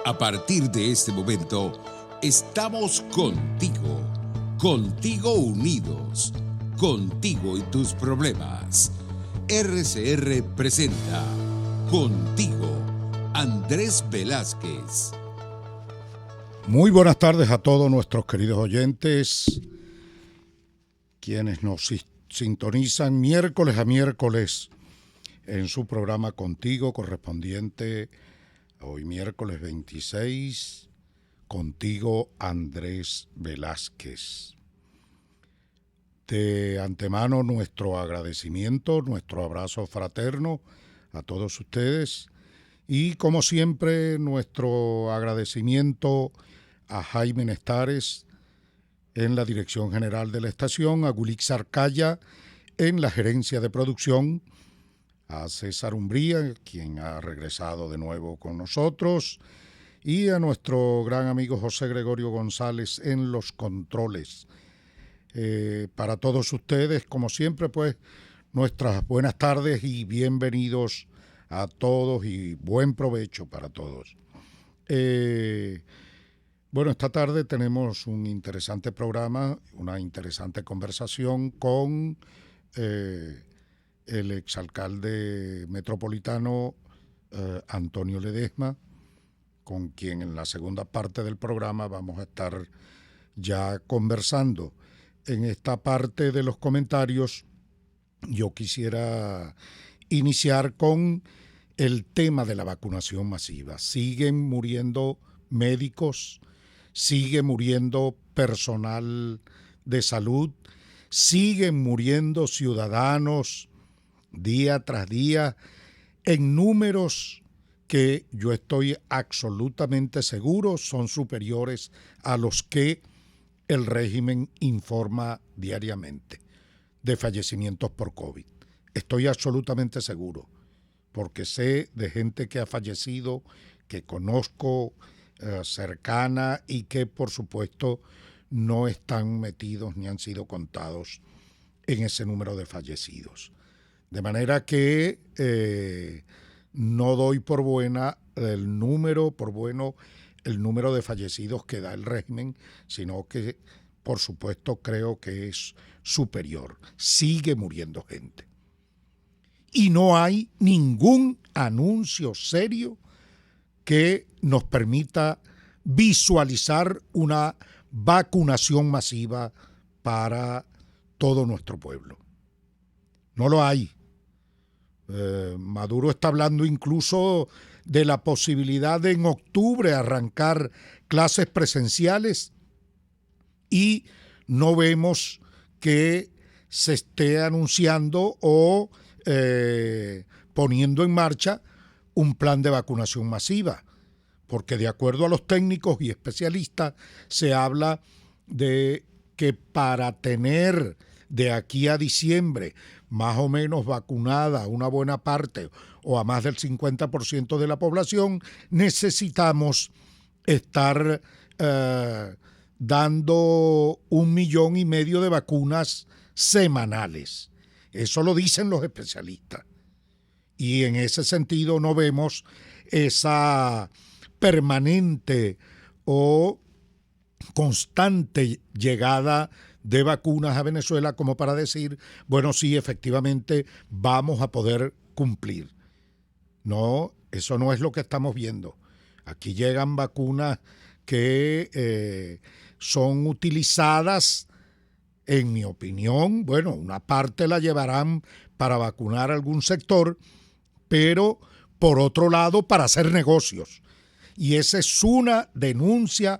A partir de este momento, estamos contigo unidos, contigo y tus problemas. RCR presenta Contigo, Andrés Velázquez. Muy buenas tardes a todos nuestros queridos oyentes, quienes nos sintonizan miércoles a miércoles en su programa Contigo, correspondiente a hoy miércoles 26, Contigo Andrés Velázquez. De antemano nuestro agradecimiento, nuestro abrazo fraterno a todos ustedes y como siempre nuestro agradecimiento a Jaime Nestares en la dirección general de la estación, a Gulix Arcaya en la gerencia de producción, a César Umbría, quien ha regresado de nuevo con nosotros, y a nuestro gran amigo José Gregorio González en los controles. Para todos ustedes, como siempre, pues nuestras buenas tardes y bienvenidos a todos y buen provecho para todos. Bueno, esta tarde tenemos un interesante programa, una interesante conversación con el exalcalde metropolitano Antonio Ledesma, con quien en la segunda parte del programa vamos a estar ya conversando. En esta parte de los comentarios yo quisiera iniciar con el tema de la vacunación masiva. Siguen muriendo médicos, sigue muriendo personal de salud, siguen muriendo ciudadanos día tras día en números que yo estoy absolutamente seguro son superiores a los que el régimen informa diariamente de fallecimientos por COVID. Estoy absolutamente seguro, porque sé de gente que ha fallecido, que conozco cercana y que por supuesto no están metidos ni han sido contados en ese número de fallecidos. De manera que no doy por bueno el número de fallecidos que da el régimen, sino que por supuesto creo que es superior. Sigue muriendo gente. Y no hay ningún anuncio serio que nos permita visualizar una vacunación masiva para todo nuestro pueblo. No lo hay. Maduro está hablando incluso de la posibilidad de en octubre arrancar clases presenciales y no vemos que se esté anunciando o poniendo en marcha un plan de vacunación masiva, porque de acuerdo a los técnicos y especialistas se habla de que para tener de aquí a diciembre más o menos vacunada una buena parte o a más del 50% de la población, necesitamos estar dando 1,5 millones de vacunas semanales. Eso lo dicen los especialistas. Y en ese sentido no vemos esa permanente o constante llegada de vacunas a Venezuela como para decir, bueno, sí, efectivamente vamos a poder cumplir. No, eso no es lo que estamos viendo. Aquí llegan vacunas que son utilizadas, en mi opinión, bueno, una parte la llevarán para vacunar algún sector, pero por otro lado para hacer negocios. Y esa es una denuncia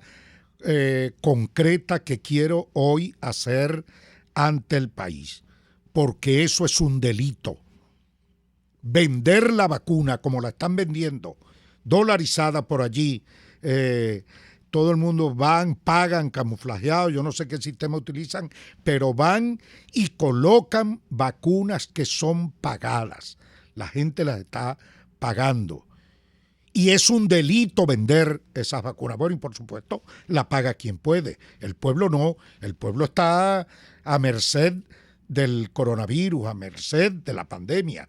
concreta que quiero hoy hacer ante el país, porque eso es un delito. Vender la vacuna como la están vendiendo, dolarizada por allí, todo el mundo van, pagan camuflajeado, yo no sé qué sistema utilizan, pero van y colocan vacunas que son pagadas. La gente las está pagando. Y es un delito vender esas vacunas. Bueno, y por supuesto, la paga quien puede. El pueblo no. El pueblo está a merced del coronavirus, a merced de la pandemia.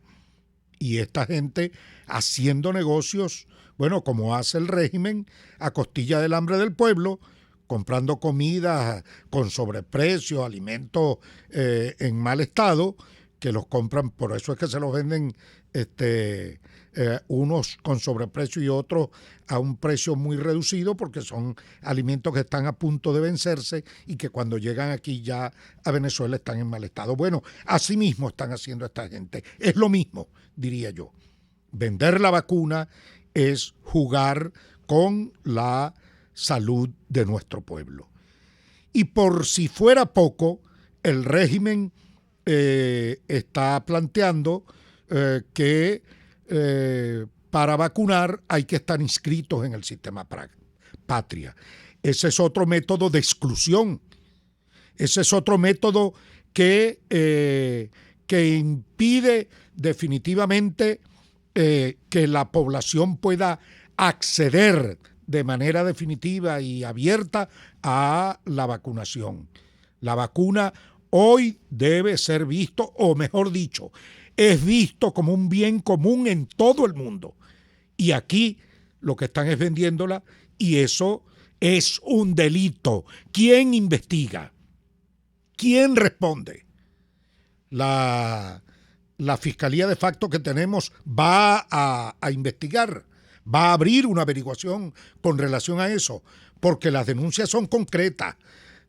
Y esta gente haciendo negocios bueno, como hace el régimen a costilla del hambre del pueblo, comprando comida con sobreprecio, alimentos en mal estado, que los compran, por eso es que se los venden unos con sobreprecio y otros a un precio muy reducido, porque son alimentos que están a punto de vencerse y que cuando llegan aquí ya a Venezuela están en mal estado. Bueno, así mismo están haciendo esta gente. Es lo mismo, diría yo. Vender la vacuna es jugar con la salud de nuestro pueblo. Y por si fuera poco, el régimen está planteando que para vacunar hay que estar inscritos en el sistema patria. Ese es otro método de exclusión. Ese es otro método que impide definitivamente que la población pueda acceder de manera definitiva y abierta a la vacunación. La vacuna hoy debe ser visto, o mejor dicho, es visto como un bien común en todo el mundo. Y aquí lo que están es vendiéndola, y eso es un delito. ¿Quién investiga? ¿Quién responde? La fiscalía de facto que tenemos va a investigar, va a abrir una averiguación con relación a eso, porque las denuncias son concretas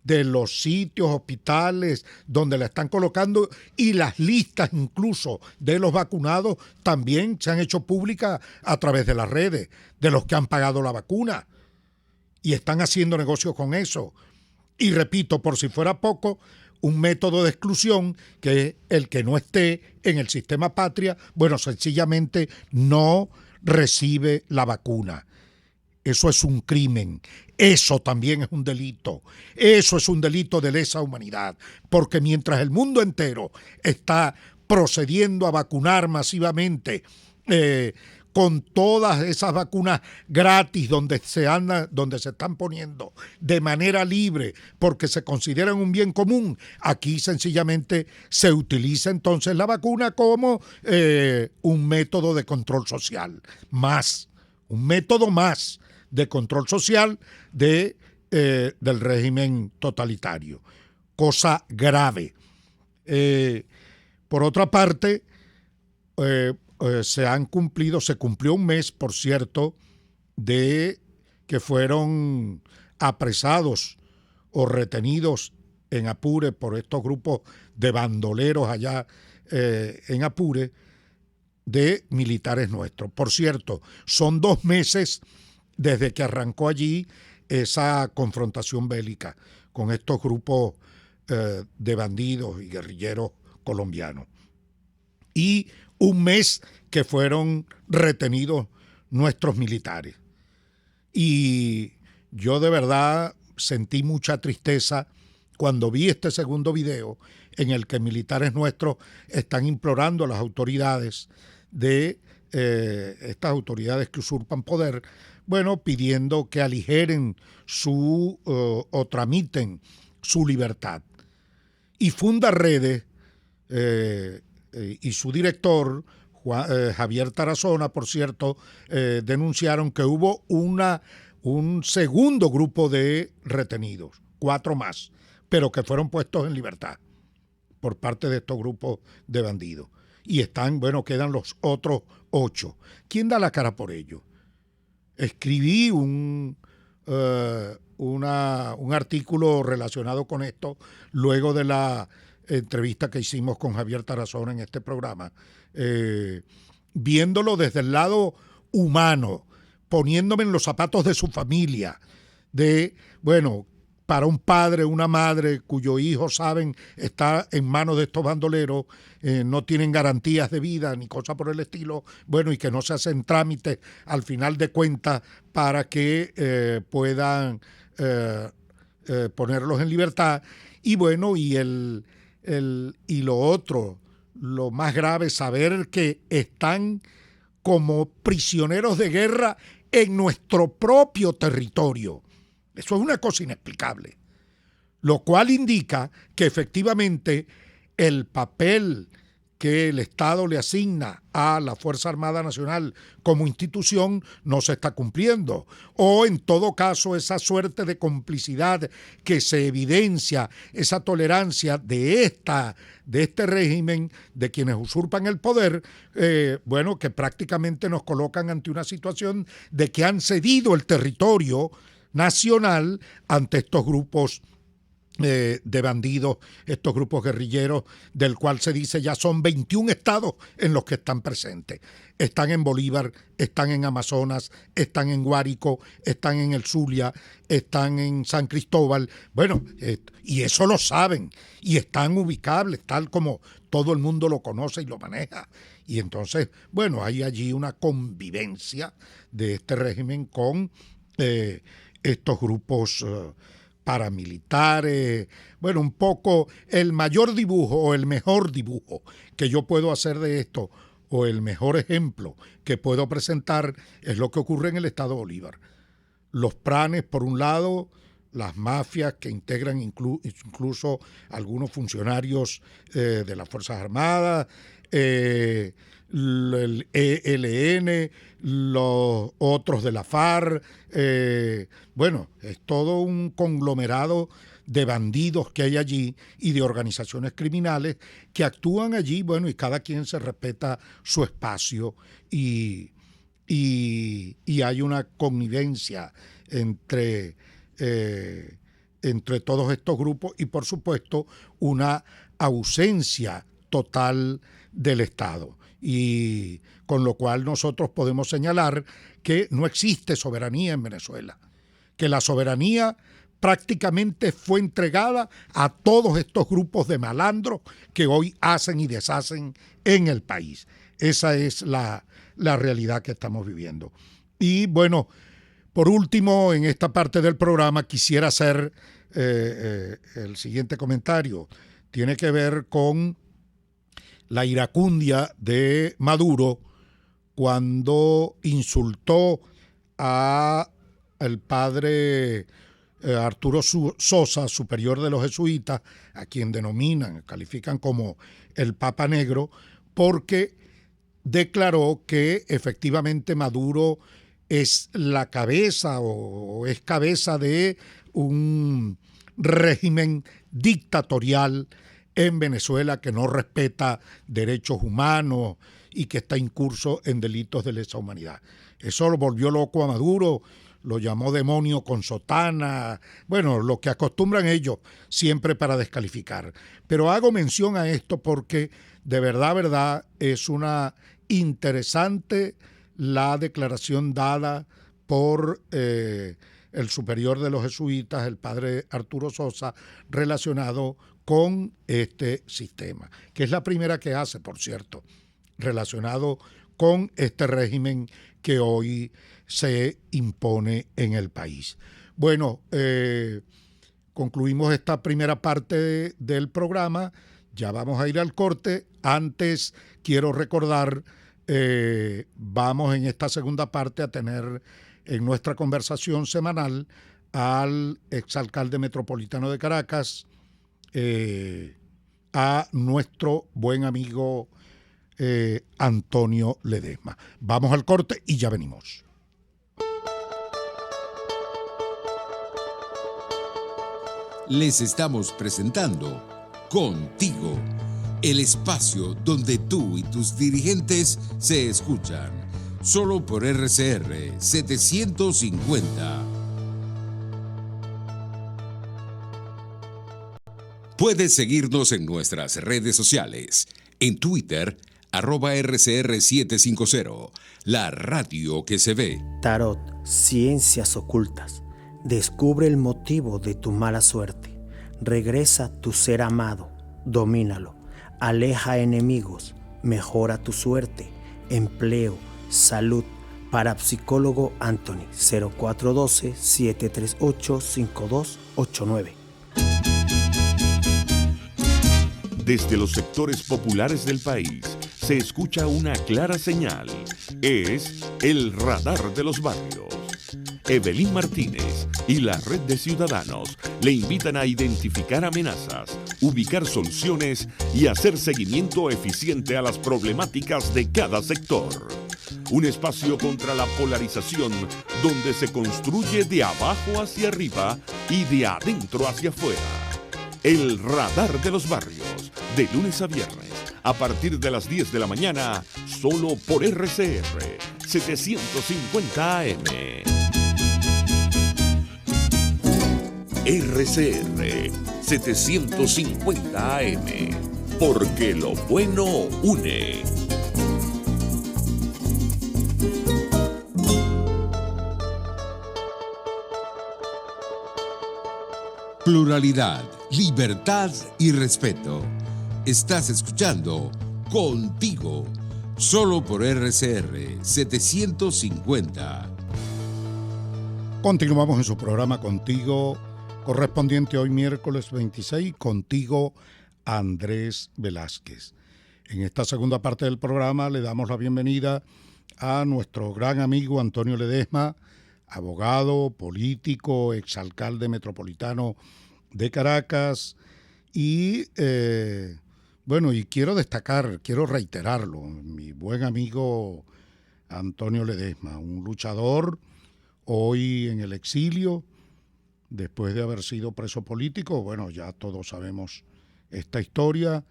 de los sitios, hospitales donde la están colocando, y las listas incluso de los vacunados también se han hecho públicas a través de las redes, de los que han pagado la vacuna y están haciendo negocios con eso. Y repito, por si fuera poco, un método de exclusión, que es el que no esté en el sistema patria, bueno, sencillamente no recibe la vacuna. Eso es un crimen, eso también es un delito, eso es un delito de lesa humanidad, porque mientras el mundo entero está procediendo a vacunar masivamente con todas esas vacunas gratis donde se están poniendo de manera libre porque se consideran un bien común, aquí sencillamente se utiliza entonces la vacuna como un método de control social, un método más de control social del régimen totalitario. Cosa grave. Por otra parte, se cumplió un mes, por cierto, de que fueron apresados o retenidos en Apure por estos grupos de bandoleros allá en Apure, de militares nuestros. Por cierto, son 2 meses desde que arrancó allí esa confrontación bélica con estos grupos de bandidos y guerrilleros colombianos. Y 1 mes que fueron retenidos nuestros militares. Y yo de verdad sentí mucha tristeza cuando vi este segundo video en el que militares nuestros están implorando a las autoridades estas autoridades que usurpan poder, bueno, pidiendo que aligeren o tramiten su libertad. Y Fundarredes y su director, Javier Tarazona, por cierto, denunciaron que hubo un segundo grupo de retenidos, 4 más, pero que fueron puestos en libertad por parte de estos grupos de bandidos. Y quedan los otros 8. ¿Quién da la cara por ello? Escribí un artículo relacionado con esto luego de la entrevista que hicimos con Javier Tarazona en este programa, viéndolo desde el lado humano, poniéndome en los zapatos de su familia, para un padre, una madre cuyo hijo, está en manos de estos bandoleros, no tienen garantías de vida ni cosa por el estilo, y que no se hacen trámites al final de cuentas para que puedan ponerlos en libertad. Y y lo otro, lo más grave, saber que están como prisioneros de guerra en nuestro propio territorio. Eso es una cosa inexplicable, lo cual indica que efectivamente el papel que el Estado le asigna a la Fuerza Armada Nacional como institución no se está cumpliendo. O en todo caso esa suerte de complicidad que se evidencia, esa tolerancia de este régimen, de quienes usurpan el poder, que prácticamente nos colocan ante una situación de que han cedido el territorio nacional ante estos grupos de bandidos, estos grupos guerrilleros, del cual se dice ya son 21 estados en los que están presentes. Están en Bolívar, están en Amazonas, están en Guárico, están en el Zulia, están en San Cristóbal. Bueno, y eso lo saben, y están ubicables, tal como todo el mundo lo conoce y lo maneja. Y entonces, bueno, hay allí una convivencia de este régimen con estos grupos paramilitares. Bueno, un poco el mayor dibujo o el mejor dibujo que yo puedo hacer de esto, o el mejor ejemplo que puedo presentar, es lo que ocurre en el estado Bolívar. Los pranes, por un lado, las mafias que integran incluso algunos funcionarios de las Fuerzas Armadas, el ELN, los otros de la FARC, es todo un conglomerado de bandidos que hay allí y de organizaciones criminales que actúan allí, y cada quien se respeta su espacio y hay una connivencia entre todos estos grupos y, por supuesto, una ausencia total del Estado. Y con lo cual nosotros podemos señalar que no existe soberanía en Venezuela, que la soberanía prácticamente fue entregada a todos estos grupos de malandros que hoy hacen y deshacen en el país. Esa es la realidad que estamos viviendo. Y bueno, por último, en esta parte del programa quisiera hacer el siguiente comentario. Tiene que ver con la iracundia de Maduro cuando insultó a el padre Arturo Sosa, superior de los jesuitas, a quien califican como el Papa Negro, porque declaró que efectivamente Maduro es la cabeza o es cabeza de un régimen dictatorial en Venezuela que no respeta derechos humanos y que está incurso en delitos de lesa humanidad. Eso lo volvió loco a Maduro, lo llamó demonio con sotana, lo que acostumbran ellos siempre para descalificar. Pero hago mención a esto porque de verdad es una interesante la declaración dada por el superior de los jesuitas, el padre Arturo Sosa, relacionado con este sistema, que es la primera que hace, por cierto, relacionado con este régimen que hoy se impone en el país. Concluimos esta primera parte del programa, ya vamos a ir al corte. Antes quiero recordar, vamos en esta segunda parte a tener en nuestra conversación semanal al exalcalde metropolitano de Caracas, a nuestro buen amigo Antonio Ledesma. Vamos al corte y ya venimos. Les estamos presentando Contigo, el espacio donde tú y tus dirigentes se escuchan, solo por RCR 750. Puedes seguirnos en nuestras redes sociales. En Twitter, @RCR750, la radio que se ve. Tarot, ciencias ocultas. Descubre el motivo de tu mala suerte. Regresa tu ser amado. Domínalo. Aleja enemigos. Mejora tu suerte. Empleo. Salud. Parapsicólogo Anthony. 0412-738-5289. Desde los sectores populares del país se escucha una clara señal. Es el radar de los barrios. Evelyn Martínez y la Red de Ciudadanos le invitan a identificar amenazas, ubicar soluciones y hacer seguimiento eficiente a las problemáticas de cada sector. Un espacio contra la polarización donde se construye de abajo hacia arriba y de adentro hacia afuera. El Radar de los Barrios, de lunes a viernes, a partir de las 10 de la mañana, solo por RCR 750 AM. RCR 750 AM, porque lo bueno une. Pluralidad, libertad y respeto. Estás escuchando Contigo, solo por RCR 750. Continuamos en su programa Contigo, correspondiente hoy miércoles 26, Contigo, Andrés Velázquez. En esta segunda parte del programa le damos la bienvenida a nuestro gran amigo Antonio Ledesma, abogado, político, exalcalde metropolitano de Caracas y y quiero reiterarlo, mi buen amigo Antonio Ledesma, un luchador hoy en el exilio, después de haber sido preso político. Bueno, ya todos sabemos esta historia,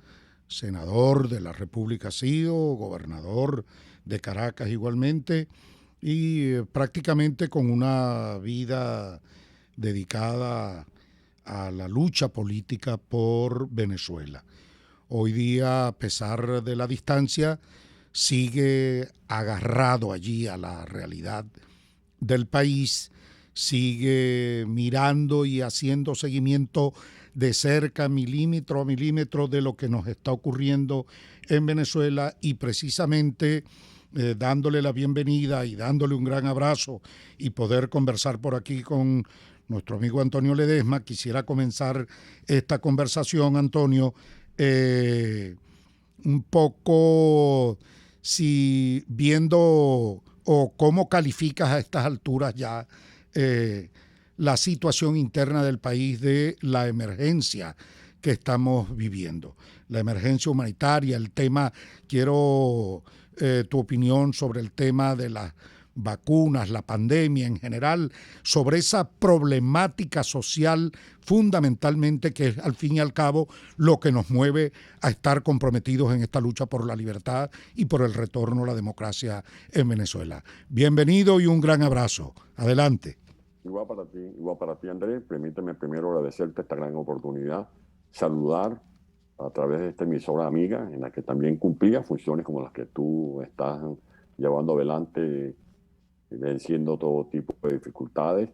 senador de la República ha sido, gobernador de Caracas igualmente, y prácticamente con una vida dedicada a la lucha política por Venezuela. Hoy día, a pesar de la distancia, sigue agarrado allí a la realidad del país, sigue mirando y haciendo seguimiento de cerca, milímetro a milímetro, de lo que nos está ocurriendo en Venezuela, y precisamente dándole la bienvenida y dándole un gran abrazo y poder conversar por aquí con nuestro amigo Antonio Ledesma, quisiera comenzar esta conversación, Antonio, un poco si viendo o cómo calificas a estas alturas ya la situación interna del país, de la emergencia que estamos viviendo, la emergencia humanitaria, el tema, quiero tu opinión sobre el tema de las vacunas, la pandemia en general, sobre esa problemática social fundamentalmente, que es al fin y al cabo lo que nos mueve a estar comprometidos en esta lucha por la libertad y por el retorno a la democracia en Venezuela. Bienvenido y un gran abrazo. Adelante. Igual para ti, Andrés. Permíteme primero agradecerte esta gran oportunidad, saludar a través de esta emisora amiga, en la que también cumplía funciones como las que tú estás llevando adelante, venciendo todo tipo de dificultades.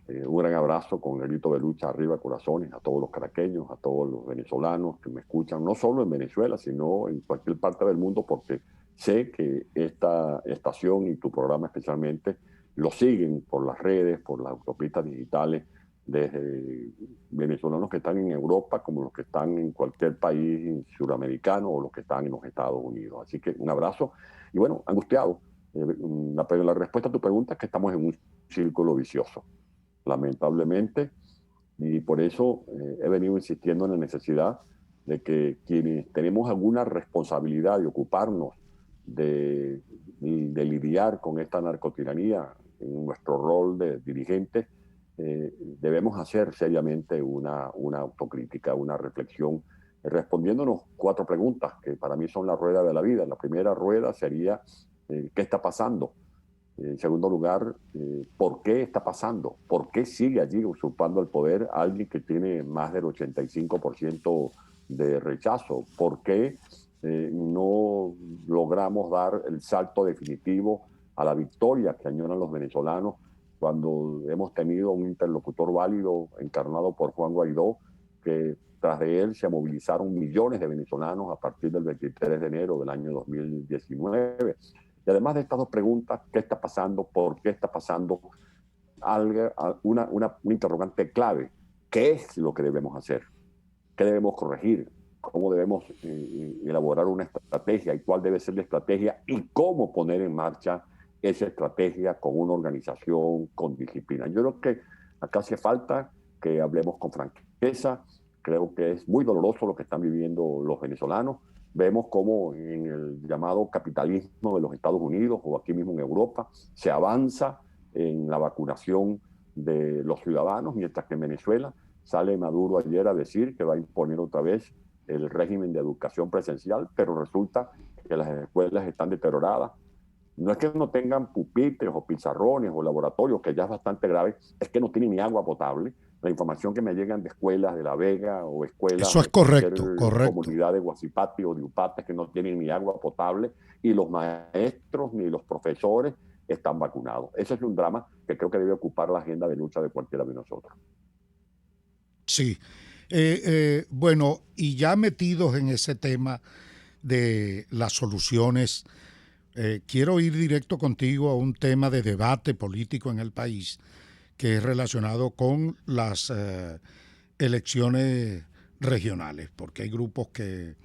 Un gran abrazo con el grito de lucha arriba, corazones, a todos los caraqueños, a todos los venezolanos que me escuchan, no solo en Venezuela, sino en cualquier parte del mundo, porque sé que esta estación y tu programa especialmente lo siguen por las redes, por las autopistas digitales, desde venezolanos que están en Europa como los que están en cualquier país suramericano o los que están en los Estados Unidos. Así que un abrazo y bueno, angustiado. La respuesta a tu pregunta es que estamos en un círculo vicioso, lamentablemente, y por eso he venido insistiendo en la necesidad de que quienes tenemos alguna responsabilidad de ocuparnos de lidiar con esta narcotiranía en nuestro rol de dirigentes, debemos hacer seriamente una autocrítica, una reflexión, respondiéndonos 4 preguntas que para mí son la rueda de la vida. La primera rueda sería ¿qué está pasando? En segundo lugar, ¿por qué está pasando? ¿Por qué sigue allí usurpando el poder alguien que tiene más del 85% de rechazo? ¿Por qué no logramos dar el salto definitivo a la victoria que añoran los venezolanos cuando hemos tenido un interlocutor válido encarnado por Juan Guaidó, que tras de él se movilizaron millones de venezolanos a partir del 23 de enero del año 2019? Y además de estas 2 preguntas, ¿qué está pasando? ¿Por qué está pasando? Una interrogante clave: ¿qué es lo que debemos hacer? ¿Qué debemos corregir? ¿Cómo debemos elaborar una estrategia? ¿Y cuál debe ser la estrategia? ¿Y cómo poner en marcha esa estrategia con una organización, con disciplina? Yo creo que acá hace falta que hablemos con franqueza, Creo que es muy doloroso lo que están viviendo los venezolanos. Vemos cómo en el llamado capitalismo de los Estados Unidos o aquí mismo en Europa se avanza en la vacunación de los ciudadanos, mientras que en Venezuela sale Maduro ayer a decir que va a imponer otra vez el régimen de educación presencial, pero resulta que las escuelas están deterioradas. No es que no tengan pupitres o pizarrones o laboratorios, que ya es bastante grave, es que no tienen ni agua potable. La información que me llegan de escuelas de La Vega o escuelas Eso es correcto, de correcto. comunidad de Guasipati o de Upata que no tienen ni agua potable y los maestros ni los profesores están vacunados. Ese es un drama que creo que debe ocupar la agenda de lucha de cualquiera de nosotros. Sí. Bueno, y ya metidos en ese tema de las soluciones, quiero ir directo contigo a un tema de debate político en el país que es relacionado con las elecciones regionales, porque hay grupos que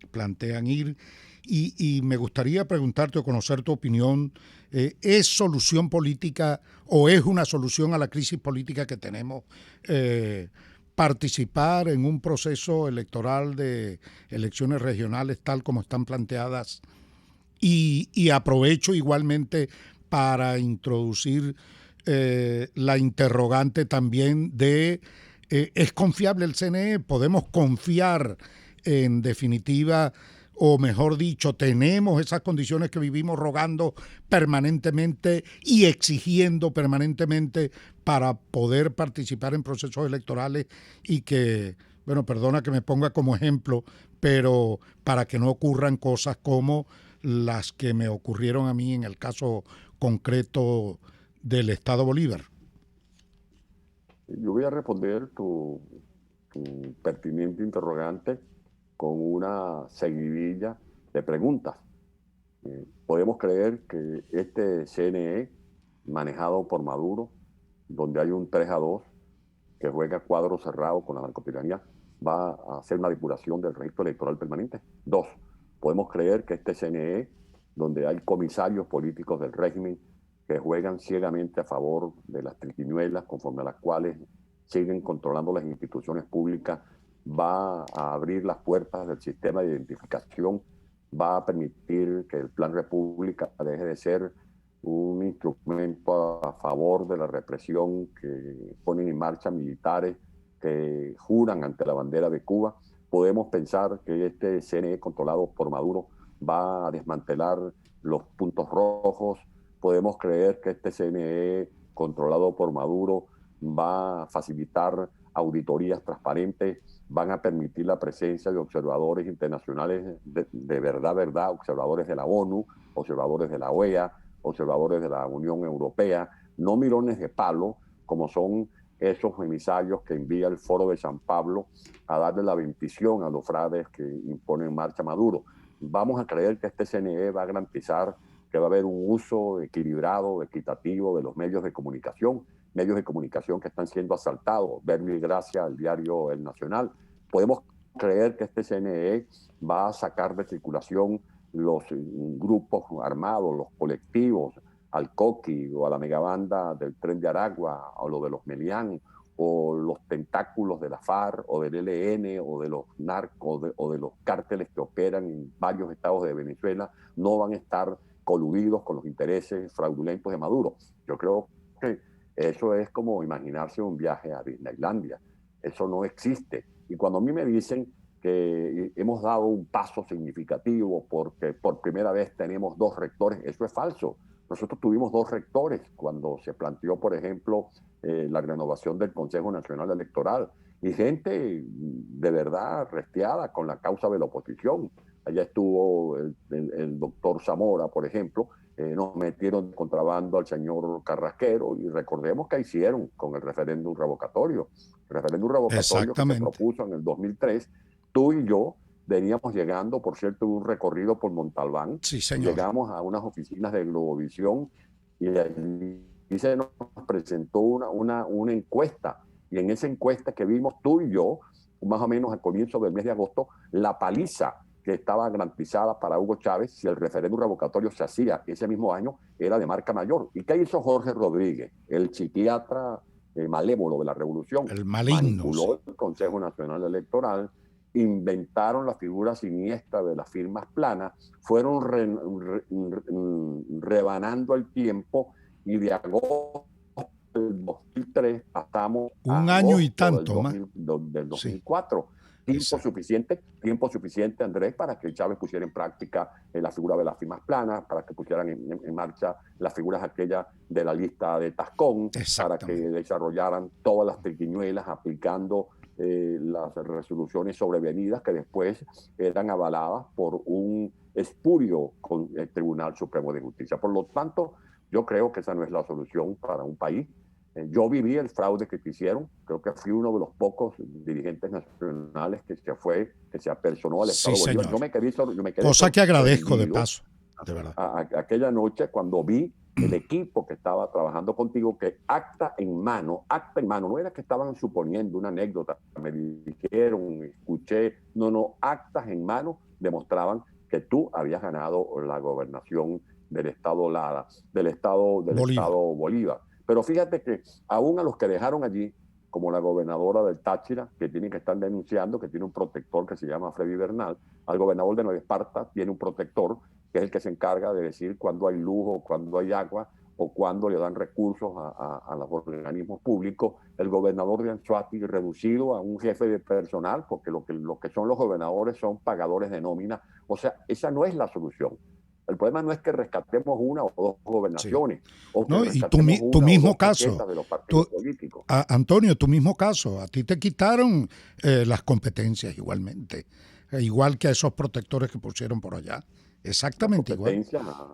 plantean ir y me gustaría preguntarte o conocer tu opinión. ¿Es solución política o es una solución a la crisis política que tenemos participar en un proceso electoral de elecciones regionales tal como están planteadas? Y aprovecho igualmente para introducir la interrogante también de ¿es confiable el CNE? ¿Podemos confiar en definitiva, o mejor dicho, tenemos esas condiciones que vivimos rogando permanentemente y exigiendo permanentemente para poder participar en procesos electorales y que, bueno, perdona que me ponga como ejemplo, pero para que no ocurran cosas como las que me ocurrieron a mí en el caso concreto del Estado Bolívar? Yo voy a responder tu pertinente interrogante con una seguidilla de preguntas. Podemos creer que este CNE, manejado por Maduro, donde hay un 3-2, que juega cuadro cerrado con la narcotiranía, va a hacer una depuración del registro electoral permanente. 2, podemos creer que este CNE, donde hay comisarios políticos del régimen que juegan ciegamente a favor de las triquiñuelas, conforme a las cuales siguen controlando las instituciones públicas, va a abrir las puertas del sistema de identificación, va a permitir que el Plan República deje de ser un instrumento a favor de la represión que ponen en marcha militares que juran ante la bandera de Cuba. Podemos pensar que este CNE controlado por Maduro va a desmantelar los puntos rojos. Podemos creer que este CNE controlado por Maduro va a facilitar auditorías transparentes, van a permitir la presencia de observadores internacionales de verdad, observadores de la ONU, observadores de la OEA, observadores de la Unión Europea, no mirones de palo, como son esos emisarios que envía el Foro de San Pablo a darle la bendición a los frades que impone en marcha Maduro. Vamos a creer que este CNE va a garantizar que va a haber un uso equilibrado, equitativo de los medios de comunicación que están siendo asaltados. Verme gracias al diario El Nacional. Podemos creer que este CNE va a sacar de circulación los grupos armados, los colectivos, al Coqui o a la megabanda del Tren de Aragua, o lo de los Melián, o los tentáculos de la FARC, o del ELN, o de los narcos, o de los cárteles que operan en varios estados de Venezuela, no van a estar coludidos con los intereses fraudulentos de Maduro. Yo creo que eso es como imaginarse un viaje a Disneylandia. Eso no existe. Y cuando a mí me dicen que hemos dado un paso significativo porque por primera vez tenemos 2 rectores, eso es falso. Nosotros tuvimos 2 rectores cuando se planteó, por ejemplo, la renovación del Consejo Nacional Electoral, y gente de verdad resteada con la causa de la oposición. Allá estuvo el doctor Zamora, por ejemplo. Nos metieron contrabando al señor Carrasquero, y recordemos qué hicieron con el referéndum revocatorio. El referéndum revocatorio que se propuso en el 2003, tú y yo veníamos llegando, por cierto, un recorrido por Montalbán. Sí, señor. Llegamos a unas oficinas de Globovisión y allí se nos presentó una encuesta. Y en esa encuesta que vimos tú y yo, más o menos al comienzo del mes de agosto, la paliza que estaba garantizada para Hugo Chávez si el referéndum revocatorio se hacía ese mismo año era de marca mayor. ¿Y qué hizo Jorge Rodríguez, el psiquiatra malévolo de la revolución, el maligno, manipuló el Consejo Nacional Electoral, inventaron la figura siniestra de las firmas planas, fueron rebanando el tiempo, y de agosto del 2003 pasamos un a año y agosto tanto más del 2004. Sí. Tiempo suficiente, Andrés, para que Chávez pusiera en práctica la figura de las firmas planas, para que pusieran en marcha las figuras aquellas de la lista de Tascón, para que desarrollaran todas las triquiñuelas aplicando las resoluciones sobrevenidas que después eran avaladas por un espurio con el Tribunal Supremo de Justicia. Por lo tanto, yo creo que esa no es la solución para un país. Yo viví el fraude que hicieron, creo que fui uno de los pocos dirigentes nacionales que se apersonó al Estado Bolívar. Yo me quedé cosa que agradezco de paso, de verdad. Aquella noche cuando vi el equipo que estaba trabajando contigo, que acta en mano, no era que estaban suponiendo una anécdota, me dijeron, escuché, no, actas en mano demostraban que tú habías ganado la gobernación del Estado Lara, del Estado Bolívar. Pero fíjate que aún a los que dejaron allí, como la gobernadora del Táchira, que tienen que estar denunciando, que tiene un protector que se llama Freddy Bernal, al gobernador de Nueva Esparta tiene un protector que es el que se encarga de decir cuándo hay luz, cuándo hay agua, o cuándo le dan recursos a los organismos públicos. El gobernador de Anzoátegui reducido a un jefe de personal, porque lo que son los gobernadores son pagadores de nómina. O sea, esa no es la solución. El problema no es que rescatemos una o dos gobernaciones. O que y tu mismo caso, de los partidos políticos. Antonio, tu mismo caso, a ti te quitaron las competencias igualmente, igual que a esos protectores que pusieron por allá. Exactamente igual.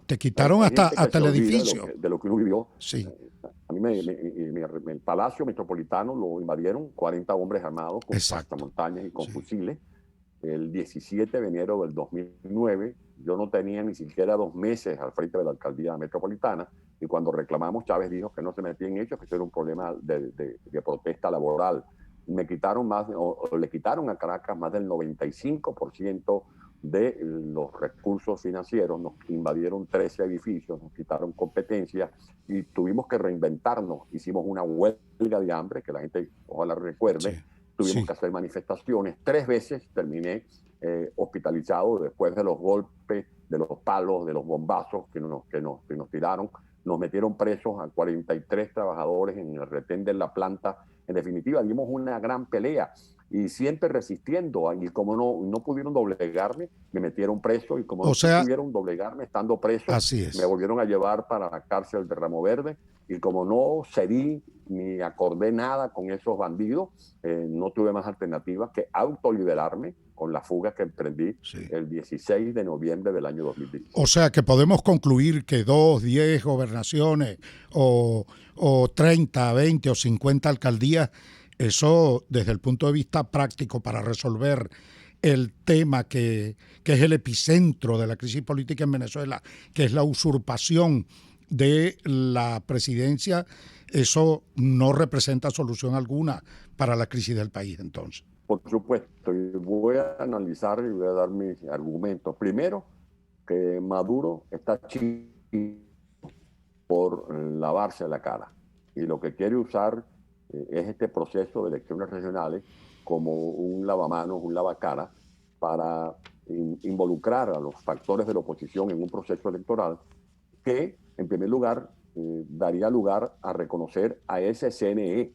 Te quitaron hasta el edificio. De lo que uno vivió. Sí. A mí el Palacio Metropolitano lo invadieron 40 hombres armados con pasamontañas y con fusiles. El 17 de enero del 2009, yo no tenía ni siquiera 2 meses al frente de la alcaldía metropolitana, y cuando reclamamos, Chávez dijo que no se metía en hechos, que eso era un problema de protesta laboral. Le quitaron a Caracas más del 95% de los recursos financieros, nos invadieron 13 edificios, nos quitaron competencias y tuvimos que reinventarnos. Hicimos una huelga de hambre, que la gente ojalá recuerde. Sí. Tuvimos que hacer manifestaciones. 3 veces terminé hospitalizado después de los golpes, de los palos, de los bombazos que nos tiraron. Nos metieron presos a 43 trabajadores en el retén de la planta. En definitiva, dimos una gran pelea y siempre resistiendo. Y como no pudieron doblegarme, me metieron preso. Y como no pudieron doblegarme estando preso, me volvieron a llevar para la cárcel de Ramo Verde. Y como no cedí ni acordé nada con esos bandidos, no tuve más alternativa que autoliberarme con la fuga que emprendí el 16 de noviembre del año 2016. O sea que podemos concluir que 2, 10 gobernaciones o 30, 20 o 50 alcaldías, eso desde el punto de vista práctico para resolver el tema que es el epicentro de la crisis política en Venezuela, que es la usurpación de la presidencia, eso no representa solución alguna para la crisis del país entonces. Por supuesto, y voy a analizar y voy a dar mis argumentos. Primero, que Maduro está chido por lavarse la cara y lo que quiere usar es este proceso de elecciones regionales como un lavamanos, un lavacara, para involucrar a los factores de la oposición en un proceso electoral que, en primer lugar, daría lugar a reconocer a ese CNE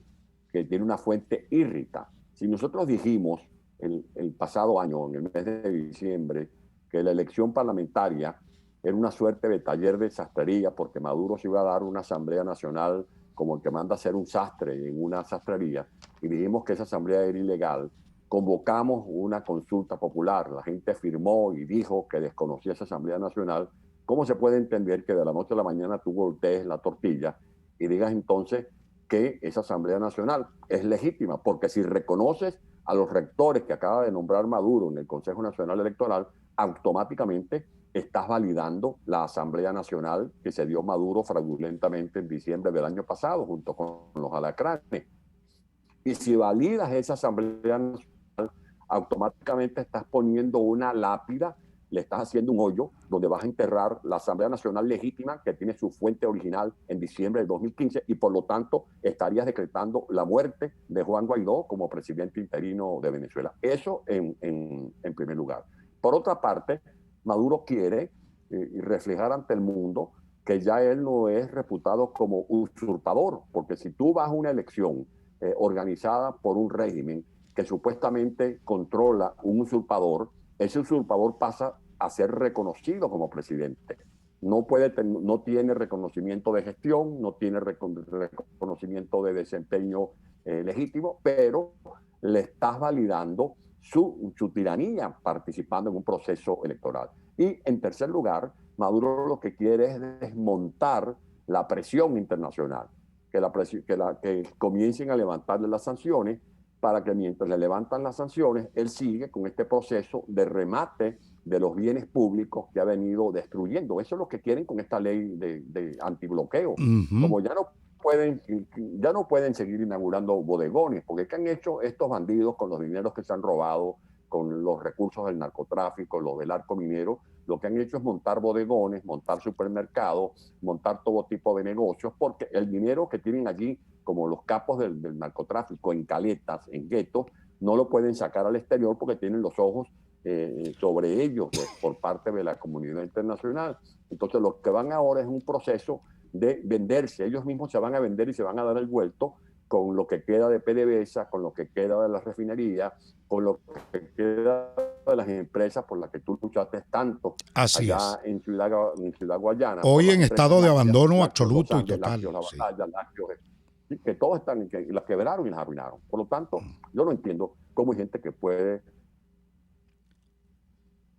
que tiene una fuente írrita. Si nosotros dijimos el pasado año, en el mes de diciembre, que la elección parlamentaria era una suerte de taller de sastrería, porque Maduro se iba a dar una asamblea nacional como el que manda a hacer un sastre en una sastrería, y dijimos que esa asamblea era ilegal, convocamos una consulta popular, la gente firmó y dijo que desconocía esa asamblea nacional. ¿Cómo se puede entender que de la noche a la mañana tú voltees la tortilla y digas entonces que esa Asamblea Nacional es legítima? Porque si reconoces a los rectores que acaba de nombrar Maduro en el Consejo Nacional Electoral, automáticamente estás validando la Asamblea Nacional que se dio Maduro fraudulentamente en diciembre del año pasado junto con los alacranes. Y si validas esa Asamblea Nacional, automáticamente estás poniendo una lápida le estás haciendo un hoyo donde vas a enterrar la Asamblea Nacional Legítima, que tiene su fuente original en diciembre del 2015, y por lo tanto estarías decretando la muerte de Juan Guaidó como presidente interino de Venezuela. Eso en primer lugar. Por otra parte, Maduro quiere reflejar ante el mundo que ya él no es reputado como usurpador, porque si tú vas a una elección organizada por un régimen que supuestamente controla un usurpador, ese usurpador pasa a ser reconocido como presidente. No tiene reconocimiento de gestión, no tiene reconocimiento de desempeño legítimo, pero le estás validando su tiranía participando en un proceso electoral. Y en tercer lugar, Maduro lo que quiere es desmontar la presión internacional, que comiencen a levantarle las sanciones, para que mientras le levantan las sanciones, él sigue con este proceso de remate de los bienes públicos que ha venido destruyendo. Eso es lo que quieren con esta ley de antibloqueo. Como ya no pueden seguir inaugurando bodegones, porque ¿qué han hecho estos bandidos con los dineros que se han robado, con los recursos del narcotráfico, los del arco minero? Lo que han hecho es montar bodegones, montar supermercados, montar todo tipo de negocios, porque el dinero que tienen allí, como los capos del narcotráfico, en caletas, en guetos, no lo pueden sacar al exterior porque tienen los ojos sobre ellos por parte de la comunidad internacional. Entonces lo que van ahora es un proceso de venderse. Ellos mismos se van a vender y se van a dar el vuelto con lo que queda de PDVSA, con lo que queda de la refinería, con lo que queda de las empresas por las que tú luchaste tanto. Así allá es. En Ciudad Guayana. Hoy en estado de abandono absoluto y Ángeles, total. Lácteos, la batalla, Lácteos, que todos están, que las quebraron y las arruinaron. Por lo tanto, yo no entiendo cómo hay gente que puede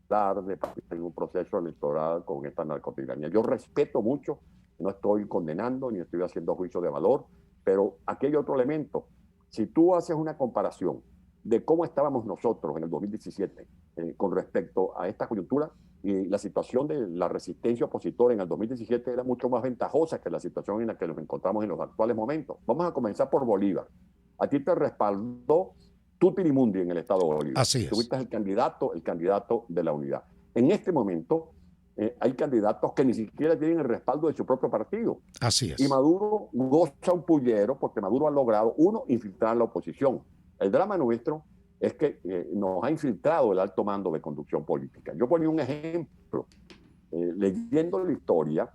dar de participar en un proceso electoral con esta narcotiranía. Yo respeto mucho, no estoy condenando ni estoy haciendo juicio de valor, pero aquí hay otro elemento. Si tú haces una comparación de cómo estábamos nosotros en el 2017 con respecto a esta coyuntura, y la situación de la resistencia opositora en el 2017 era mucho más ventajosa que la situación en la que nos encontramos en los actuales momentos. Vamos a comenzar por Bolívar. A ti te respaldó Tutirimundi en el estado de Bolívar. Así es. Tuviste el candidato de la unidad. En este momento hay candidatos que ni siquiera tienen el respaldo de su propio partido. Así es. Y Maduro goza un pullero porque Maduro ha logrado, uno, infiltrar la oposición. El drama nuestro es que nos ha infiltrado el alto mando de conducción política. Yo ponía un ejemplo. Leyendo la historia,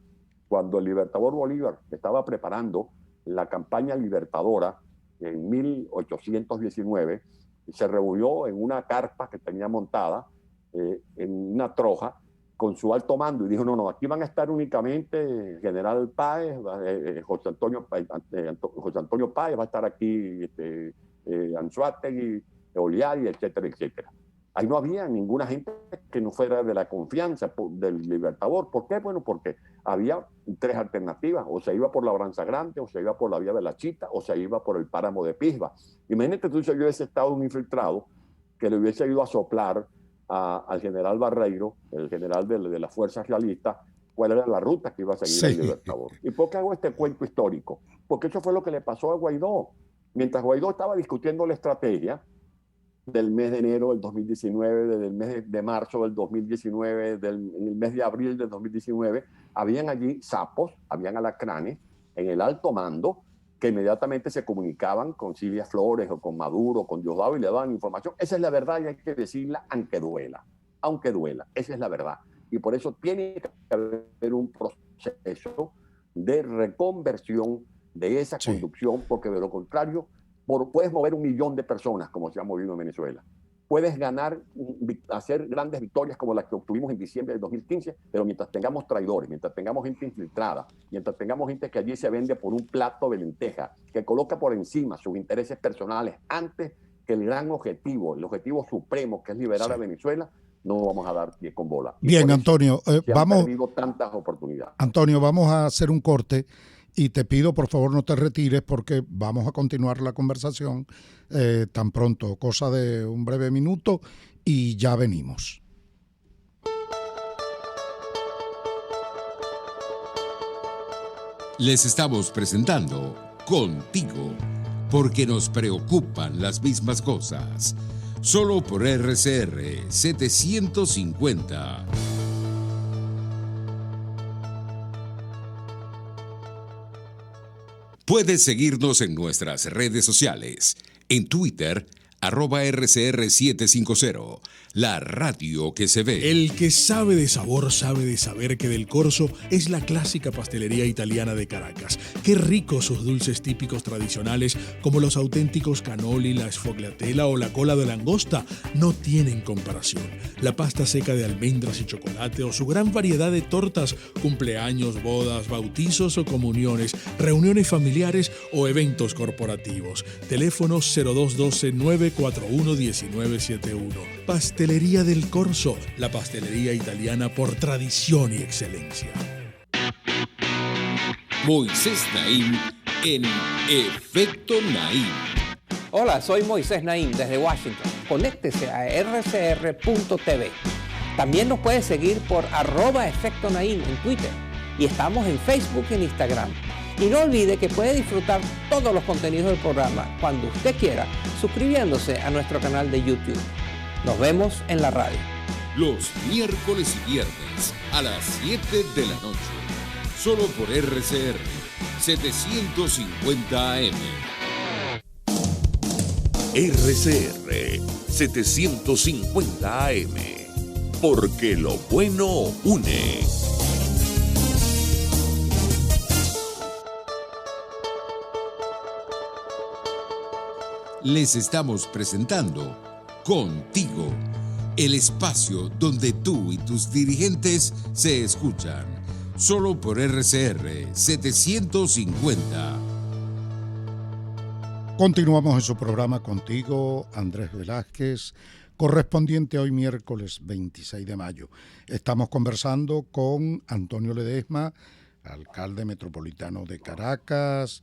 cuando el libertador Bolívar estaba preparando la campaña libertadora en 1819, se reunió en una carpa que tenía montada en una troja con su alto mando y dijo, no, aquí van a estar únicamente General Páez, José Antonio Páez, va a estar aquí Anzoátegui, Oliari, etcétera, etcétera. Ahí no había ninguna gente que no fuera de la confianza del libertador. ¿Por qué? Bueno, porque había tres alternativas. O se iba por la Labranza Grande, o se iba por la vía de la Chita, o se iba por el páramo de Pisba. Imagínate tú si yo hubiese estado un infiltrado que le hubiese ido a soplar al general Barreiro, el general de las fuerzas realistas, cuál era la ruta que iba a seguir el libertador. ¿Y por qué hago este cuento histórico? Porque eso fue lo que le pasó a Guaidó. Mientras Guaidó estaba discutiendo la estrategia del mes de enero del 2019, desde el mes de marzo del 2019, en el mes de abril del 2019, habían allí sapos, habían alacranes en el alto mando que inmediatamente se comunicaban con Silvia Flores o con Maduro, con Diosdado y le daban información. Esa es la verdad y hay que decirla aunque duela, esa es la verdad. Y por eso tiene que haber un proceso de reconversión de esa conducción, porque de lo contrario puedes mover 1 millón de personas como se ha movido en Venezuela. Puedes hacer grandes victorias como las que obtuvimos en diciembre del 2015, pero mientras tengamos traidores, mientras tengamos gente infiltrada, mientras tengamos gente que allí se vende por un plato de lenteja, que coloca por encima sus intereses personales antes que el gran objetivo, el objetivo supremo que es liberar a Venezuela, no vamos a dar pie con bola. Bien, Antonio, vamos. Han perdido tantas oportunidades. Antonio, vamos a hacer un corte. Y te pido, por favor, no te retires porque vamos a continuar la conversación tan pronto, cosa de un breve minuto y ya venimos. Les estamos presentando Contigo, porque nos preocupan las mismas cosas. Solo por RCR 750. Puedes seguirnos en nuestras redes sociales. En Twitter, @RCR750, la radio que se ve. El que sabe de sabor sabe de saber que Del Corso es la clásica pastelería italiana de Caracas. Qué ricos sus dulces típicos tradicionales, como los auténticos cannoli, la sfogliatella o la cola de langosta, no tienen comparación. La pasta seca de almendras y chocolate o su gran variedad de tortas, cumpleaños, bodas, bautizos o comuniones, reuniones familiares o eventos corporativos. Teléfono 0212-941-1971. Pastelería Del Corso, la pastelería italiana por tradición y excelencia. Moisés Naim en Efecto Naim. Hola, soy Moisés Naim desde Washington. Conéctese a rcr.tv. También nos puede seguir por @Efecto Naim en Twitter. Y estamos en Facebook y en Instagram. Y no olvide que puede disfrutar todos los contenidos del programa cuando usted quiera, suscribiéndose a nuestro canal de YouTube. Nos vemos en la radio. Los miércoles y viernes a las 7 de la noche. Solo por RCR 750 AM. RCR 750 AM. Porque lo bueno une. Les estamos presentando Contigo, el espacio donde tú y tus dirigentes se escuchan. Solo por RCR 750. Continuamos en su programa Contigo, Andrés Velázquez, correspondiente hoy miércoles 26 de mayo. Estamos conversando con Antonio Ledesma, alcalde metropolitano de Caracas,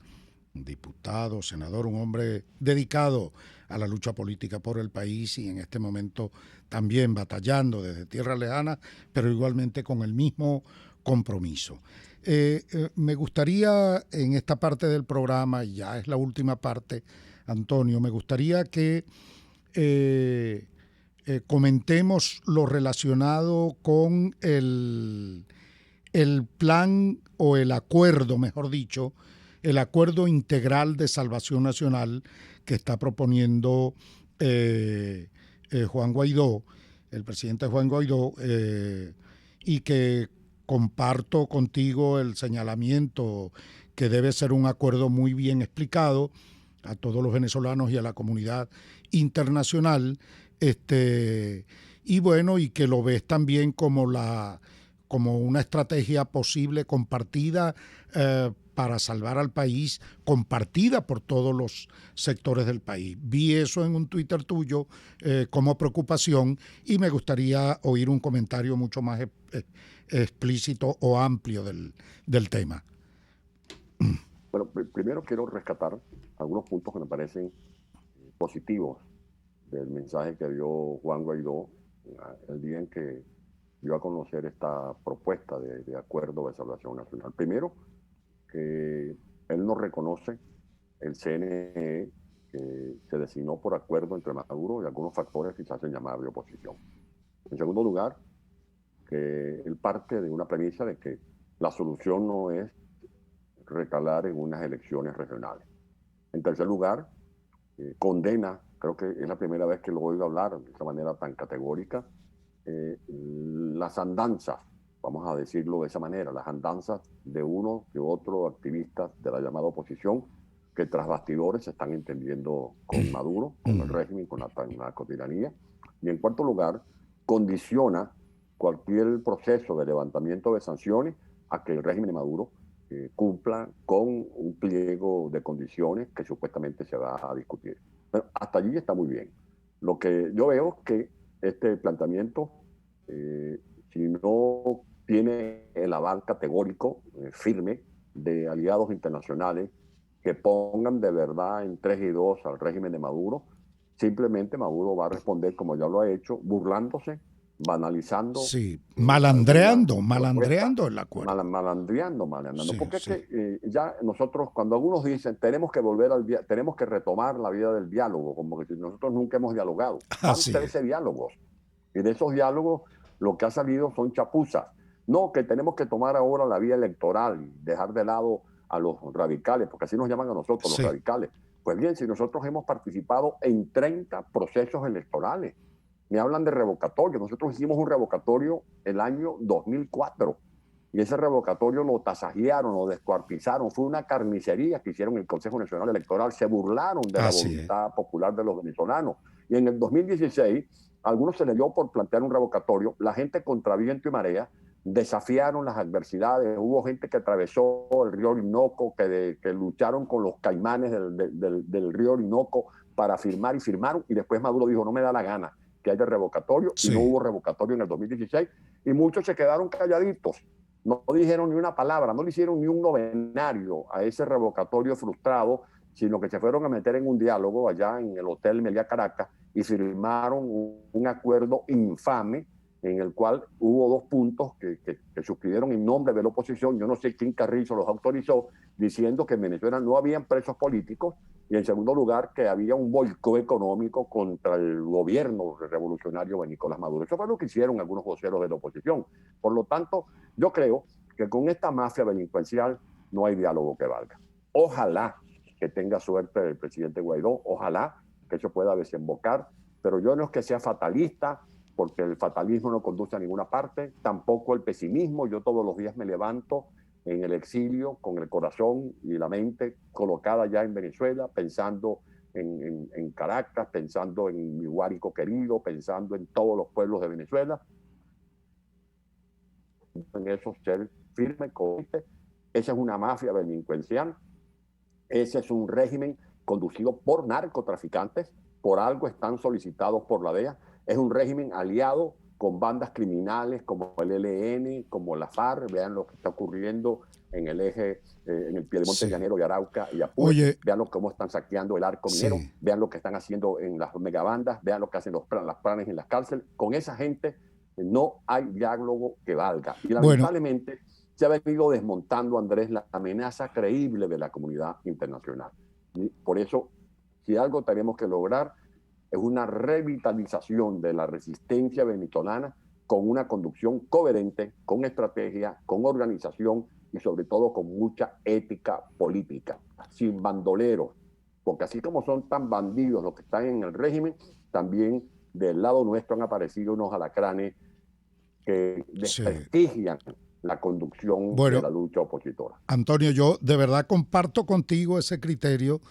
diputado, senador, un hombre dedicado a la lucha política por el país y en este momento también batallando desde tierra lejana, pero igualmente con el mismo compromiso. Me gustaría en esta parte del programa, y ya es la última parte, Antonio, me gustaría que comentemos lo relacionado con el plan o el acuerdo, mejor dicho, el acuerdo integral de salvación nacional que está proponiendo Juan Guaidó, el presidente Juan Guaidó, y que comparto contigo el señalamiento que debe ser un acuerdo muy bien explicado a todos los venezolanos y a la comunidad internacional, y bueno, y que lo ves también como una estrategia posible compartida para salvar al país, compartida por todos los sectores del país. Vi eso en un Twitter tuyo como preocupación y me gustaría oír un comentario mucho más explícito o amplio del tema. Bueno, primero quiero rescatar algunos puntos que me parecen positivos del mensaje que dio Juan Guaidó el día en que dio a conocer esta propuesta de acuerdo de salvación nacional. Primero, que él no reconoce el CNE que se designó por acuerdo entre Maduro y algunos factores que se hacen llamar de oposición. En segundo lugar, que él parte de una premisa de que la solución no es recalar en unas elecciones regionales. En tercer lugar, condena, creo que es la primera vez que lo oigo hablar de esta manera tan categórica, las andanzas, vamos a decirlo de esa manera, las andanzas de uno que otro activistas de la llamada oposición que tras bastidores se están entendiendo con Maduro, con el régimen, con la narcotiranía. Y en cuarto lugar, condiciona cualquier proceso de levantamiento de sanciones a que el régimen de Maduro cumpla con un pliego de condiciones que supuestamente se va a discutir. Pero hasta allí está muy bien. Lo que yo veo es que este planteamiento, si no tiene el aval categórico, firme, de aliados internacionales que pongan de verdad en 3 y 2 al régimen de Maduro, simplemente Maduro va a responder como ya lo ha hecho, burlándose, banalizando. Sí, malandreando el acuerdo. Malandreando. Sí, porque sí. es que ya nosotros, cuando algunos dicen tenemos que retomar la vida del diálogo, como que si nosotros nunca hemos dialogado. Van 13 diálogos. Y de esos diálogos lo que ha salido son chapuzas. No, que tenemos que tomar ahora la vía electoral y dejar de lado a los radicales, porque así nos llaman a nosotros, los radicales. Pues bien, si nosotros hemos participado en 30 procesos electorales, me hablan de revocatorio. Nosotros hicimos un revocatorio el año 2004 y ese revocatorio lo tasajearon, lo descuartizaron. Fue una carnicería que hicieron el Consejo Nacional Electoral. Se burlaron de la voluntad popular de los venezolanos. Y en el 2016, a algunos se les dio por plantear un revocatorio. La gente contra viento y marea desafiaron las adversidades. Hubo gente que atravesó el río Orinoco, que lucharon con los caimanes del río Orinoco para firmar, y firmaron. Y después Maduro dijo, no me da la gana que haya revocatorio, y no hubo revocatorio en el 2016, y muchos se quedaron calladitos, no dijeron ni una palabra, no le hicieron ni un novenario a ese revocatorio frustrado, sino que se fueron a meter en un diálogo allá en el Hotel Meliá Caracas y firmaron un acuerdo infame en el cual hubo 2 puntos que suscribieron en nombre de la oposición. Yo no sé quién Carrizo los autorizó, diciendo que en Venezuela no habían presos políticos, y en segundo lugar que había un boicot económico contra el gobierno revolucionario de Nicolás Maduro. Eso fue lo que hicieron algunos voceros de la oposición. Por lo tanto, yo creo que con esta mafia delincuencial no hay diálogo que valga. Ojalá que tenga suerte el presidente Guaidó, ojalá que eso pueda desembocar, pero yo no es que sea fatalista, porque el fatalismo no conduce a ninguna parte, tampoco el pesimismo. Yo todos los días me levanto en el exilio con el corazón y la mente colocada ya en Venezuela, pensando en Caracas, pensando en mi Guárico querido, pensando en todos los pueblos de Venezuela. En eso ser firme, coherente. Esa es una mafia delincuencial, ese es un régimen conducido por narcotraficantes, por algo están solicitados por la DEA. Es un régimen aliado con bandas criminales como el ELN, como la FARC. Vean lo que está ocurriendo en el eje, en el Piedemonte Llanero de Arauca y Apure. Vean cómo están saqueando el arco minero. Vean lo que están haciendo en las megabandas. Vean lo que hacen las planes en las cárceles. Con esa gente no hay diálogo que valga. Y lamentablemente se ha venido desmontando, Andrés, la amenaza creíble de la comunidad internacional. Y por eso, si algo tenemos que lograr, es una revitalización de la resistencia venezolana con una conducción coherente, con estrategia, con organización y sobre todo con mucha ética política, sin bandoleros, porque así como son tan bandidos los que están en el régimen, también del lado nuestro han aparecido unos alacranes que desprestigian la conducción de la lucha opositora. Antonio, yo de verdad comparto contigo ese criterio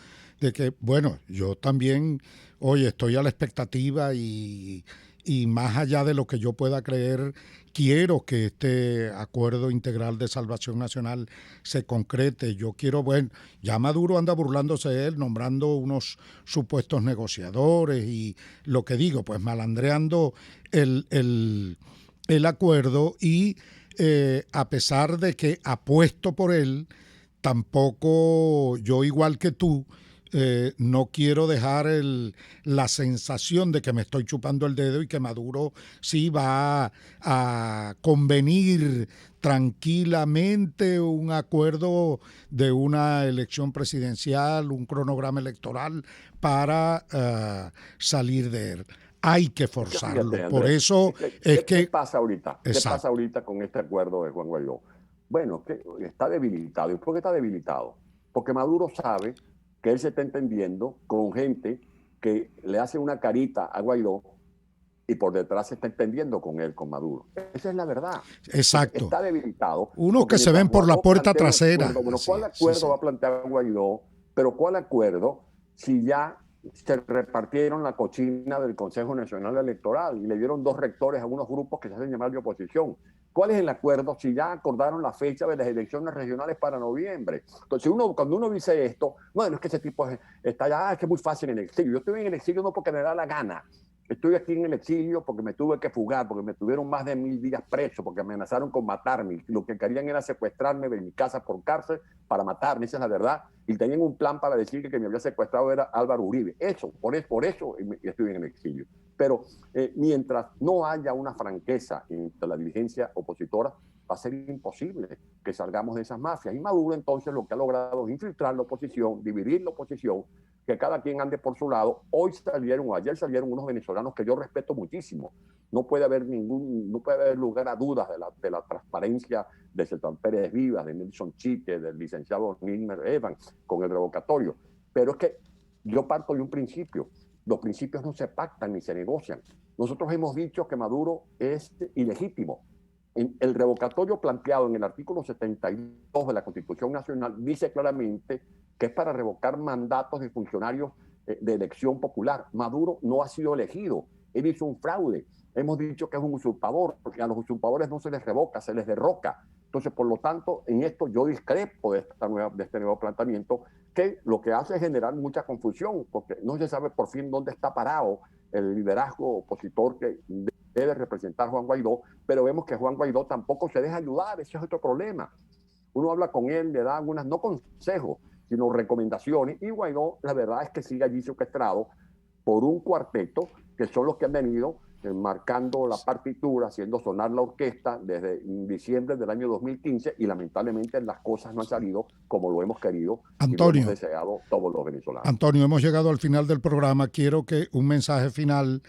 de que, bueno, yo también, oye, estoy a la expectativa y más allá de lo que yo pueda creer, quiero que este acuerdo integral de salvación nacional se concrete. Yo quiero, bueno, ya Maduro anda burlándose de él, nombrando unos supuestos negociadores y lo que digo, pues malandreando el acuerdo y a pesar de que apuesto por él, tampoco yo, igual que tú, no quiero dejar la sensación de que me estoy chupando el dedo y que Maduro sí va a convenir tranquilamente un acuerdo de una elección presidencial, un cronograma electoral para salir de él. Hay que forzarlo. Fíjate, Andrés, por eso ¿Qué pasa ahorita? ¿Qué pasa ahorita con este acuerdo de Juan Guaidó? Bueno, que está debilitado. ¿Y por qué está debilitado? Porque Maduro sabe que él se está entendiendo con gente que le hace una carita a Guaidó y por detrás se está entendiendo con él, con Maduro. Esa es la verdad. Exacto. Está debilitado. Unos que se ven por la puerta trasera. Bueno, ¿cuál acuerdo va a plantear Guaidó? Pero ¿cuál acuerdo si ya se repartieron la cochina del Consejo Nacional Electoral y le dieron 2 rectores a unos grupos que se hacen llamar de oposición? ¿Cuál es el acuerdo si ya acordaron la fecha de las elecciones regionales para noviembre? Entonces, cuando uno dice esto, bueno, es que ese tipo está ya, es que es muy fácil en el exilio. Yo estoy en el exilio no porque me da la gana. Estoy aquí en el exilio porque me tuve que fugar, porque me tuvieron más de 1000 días preso, porque amenazaron con matarme. Lo que querían era secuestrarme de mi casa por cárcel para matarme, esa es la verdad. Y tenían un plan para decir que quien me había secuestrado era Álvaro Uribe. Por eso estoy en el exilio. Pero mientras no haya una franqueza entre la dirigencia opositora, va a ser imposible que salgamos de esas mafias. Y Maduro entonces lo que ha logrado es infiltrar la oposición, dividir la oposición, que cada quien ande por su lado. Ayer salieron unos venezolanos que yo respeto muchísimo. No puede haber lugar a dudas de la transparencia de César Pérez Vivas, de Nelson Chique, del licenciado Nilmer Evans, con el revocatorio. Pero es que yo parto de un principio. Los principios no se pactan ni se negocian. Nosotros hemos dicho que Maduro es ilegítimo. El revocatorio planteado en el artículo 72 de la Constitución Nacional dice claramente que es para revocar mandatos de funcionarios de elección popular. Maduro no ha sido elegido. Él hizo un fraude. Hemos dicho que es un usurpador, porque a los usurpadores no se les revoca, se les derroca. Entonces, por lo tanto, en esto yo discrepo de este nuevo planteamiento, que lo que hace es generar mucha confusión, porque no se sabe por fin dónde está parado el liderazgo opositor que debe representar Juan Guaidó, pero vemos que Juan Guaidó tampoco se deja ayudar. Ese es otro problema. Uno habla con él, le da algunas, no consejos, sino recomendaciones, y Guaidó, la verdad es que sigue allí secuestrado por un cuarteto que son los que han venido marcando la partitura, haciendo sonar la orquesta desde diciembre del año 2015, y lamentablemente las cosas no han salido como lo hemos querido, Antonio, y lo hemos deseado todos los venezolanos. Antonio, hemos llegado al final del programa. Quiero que un mensaje final,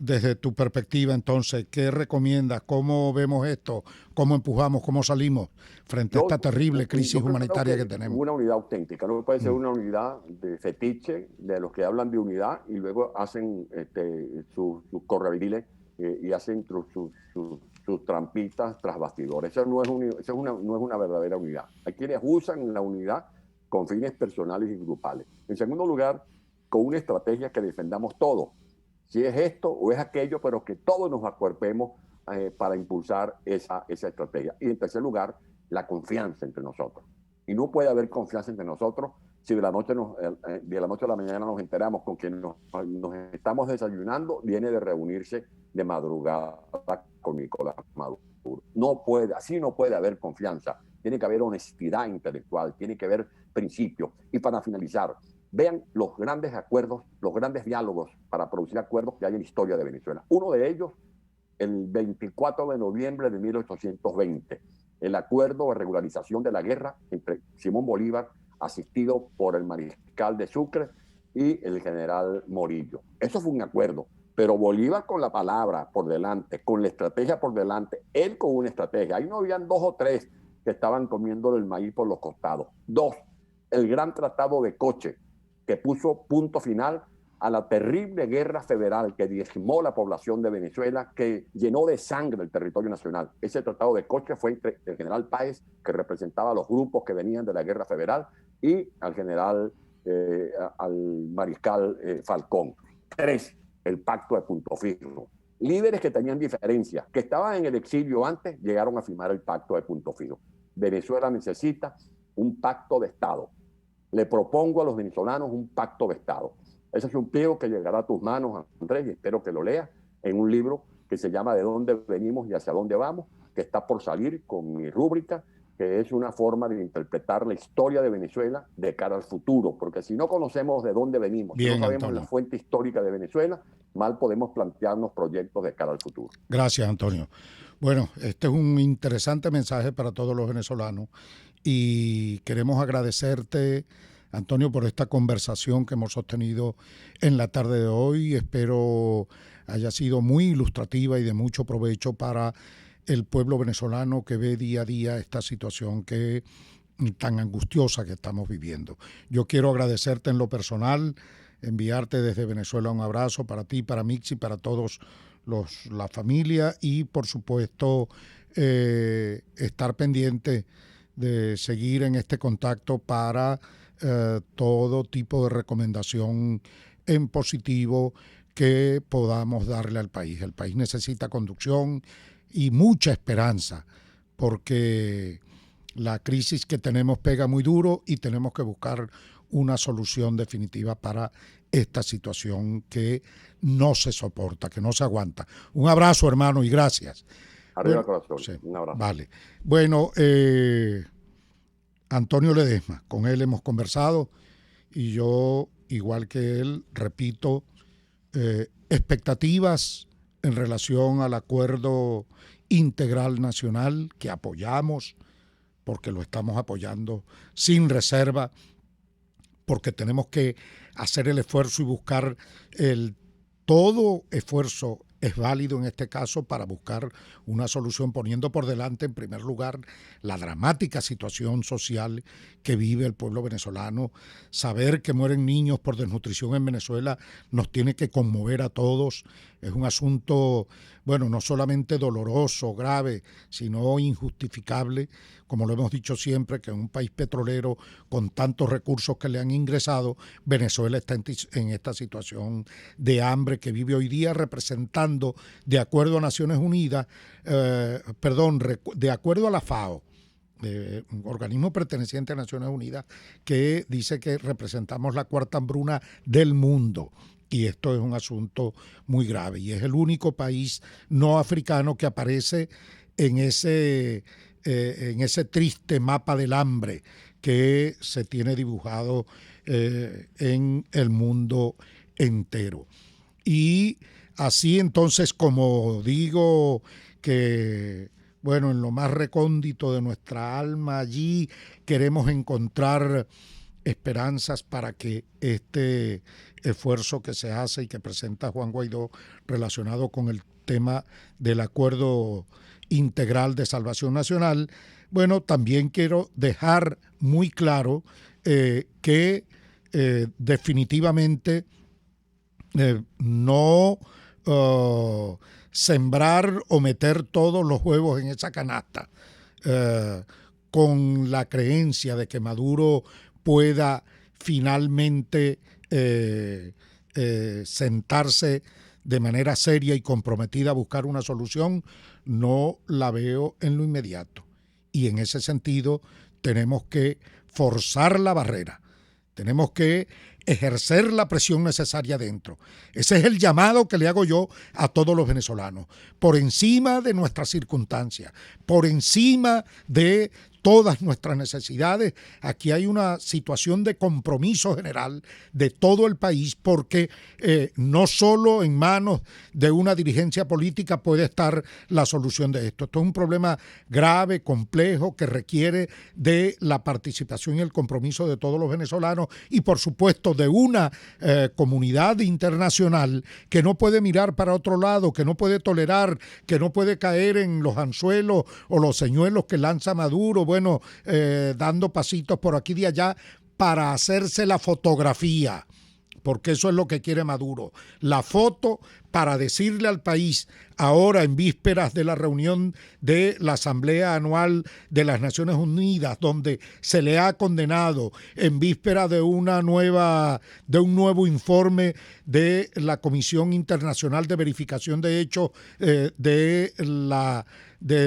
desde tu perspectiva, entonces, ¿qué recomiendas? ¿Cómo vemos esto? ¿Cómo empujamos? ¿Cómo salimos frente a esta terrible crisis humanitaria que tenemos? Una unidad auténtica, no puede ser una unidad de fetiche, de los que hablan de unidad y luego hacen sus correviriles y hacen sus trampitas tras bastidores. Eso no es una verdadera unidad. Hay quienes usan la unidad con fines personales y grupales. En segundo lugar, con una estrategia que defendamos todos. Si es esto o es aquello, pero que todos nos acuerpemos para impulsar esa estrategia. Y en tercer lugar, la confianza entre nosotros. Y no puede haber confianza entre nosotros si de la noche a la mañana nos enteramos con quien nos estamos desayunando, viene de reunirse de madrugada con Nicolás Maduro. Así no puede haber confianza. Tiene que haber honestidad intelectual, tiene que haber principios. Y para finalizar, vean los grandes acuerdos, los grandes diálogos para producir acuerdos que hay en la historia de Venezuela. Uno de ellos, el 24 de noviembre de 1820, el acuerdo de regularización de la guerra entre Simón Bolívar, asistido por el mariscal de Sucre, y el general Morillo. Eso fue un acuerdo, pero Bolívar con la palabra por delante, con la estrategia por delante, él con una estrategia. Ahí no habían dos o tres que estaban comiendo el maíz por los costados. Dos, el gran tratado de Coche, que puso punto final a la terrible guerra federal que diezmó la población de Venezuela, que llenó de sangre el territorio nacional. Ese tratado de Coche fue entre el general Páez, que representaba a los grupos que venían de la guerra federal, y al mariscal Falcón. Tres, el pacto de Punto Fijo. Líderes que tenían diferencias, que estaban en el exilio antes, llegaron a firmar el pacto de Punto Fijo. Venezuela necesita un pacto de Estado. Le propongo a los venezolanos un pacto de Estado. Ese es un pliego que llegará a tus manos, Andrés, y espero que lo leas, en un libro que se llama De dónde venimos y hacia dónde vamos, que está por salir con mi rúbrica, que es una forma de interpretar la historia de Venezuela de cara al futuro, porque si no conocemos de dónde venimos, si no sabemos Antonio, la fuente histórica de Venezuela, mal podemos plantearnos proyectos de cara al futuro. Gracias, Antonio. Bueno, este es un interesante mensaje para todos los venezolanos y queremos agradecerte, Antonio, por esta conversación que hemos sostenido en la tarde de hoy. Espero haya sido muy ilustrativa y de mucho provecho para el pueblo venezolano que ve día a día esta situación tan angustiosa que estamos viviendo. Yo quiero agradecerte en lo personal, enviarte desde Venezuela un abrazo para ti, para Mixi, para todos la familia y, por supuesto, estar pendiente de seguir en este contacto para todo tipo de recomendación en positivo que podamos darle al país. El país necesita conducción y mucha esperanza, porque la crisis que tenemos pega muy duro y tenemos que buscar una solución definitiva para esta situación que no se soporta, que no se aguanta. Un abrazo, hermano, y gracias. Arriba corazón. Sí, un abrazo. Vale. Bueno, Antonio Ledesma, con él hemos conversado y yo, igual que él, repito, expectativas en relación al acuerdo integral nacional que apoyamos, porque lo estamos apoyando sin reserva, porque tenemos que hacer el esfuerzo y buscar todo esfuerzo es válido en este caso para buscar una solución, poniendo por delante en primer lugar la dramática situación social que vive el pueblo venezolano. Saber que mueren niños por desnutrición en Venezuela nos tiene que conmover a todos. Es un asunto, bueno, no solamente doloroso, grave, sino injustificable, como lo hemos dicho siempre, que en un país petrolero con tantos recursos que le han ingresado, Venezuela está en esta situación de hambre que vive hoy día, representando, de acuerdo a Naciones Unidas, de acuerdo a la FAO, un organismo perteneciente a Naciones Unidas, que dice que representamos la cuarta hambruna del mundo. Y esto es un asunto muy grave. Y es el único país no africano que aparece en ese triste mapa del hambre que se tiene dibujado en el mundo entero. Y así entonces, como digo que, bueno, en lo más recóndito de nuestra alma, allí queremos encontrar esperanzas para que este esfuerzo que se hace y que presenta Juan Guaidó relacionado con el tema del Acuerdo Integral de Salvación Nacional, bueno, también quiero dejar muy claro que definitivamente no sembrar o meter todos los huevos en esa canasta con la creencia de que Maduro pueda finalmente sentarse de manera seria y comprometida a buscar una solución, no la veo en lo inmediato. Y en ese sentido tenemos que forzar la barrera, tenemos que ejercer la presión necesaria dentro. Ese es el llamado que le hago yo a todos los venezolanos, por encima de nuestras circunstancias, por encima de todas nuestras necesidades. Aquí hay una situación de compromiso general de todo el país, porque no solo en manos de una dirigencia política puede estar la solución de esto. Esto es un problema grave, complejo, que requiere de la participación y el compromiso de todos los venezolanos y, por supuesto, de una comunidad internacional que no puede mirar para otro lado, que no puede tolerar, que no puede caer en los anzuelos o los señuelos que lanza Maduro, bueno, dando pasitos por aquí y allá para hacerse la fotografía, porque eso es lo que quiere Maduro, la foto para decirle al país, ahora en vísperas de la reunión de la Asamblea Anual de las Naciones Unidas, donde se le ha condenado, en víspera de un nuevo informe de la Comisión Internacional de Verificación de Hechos de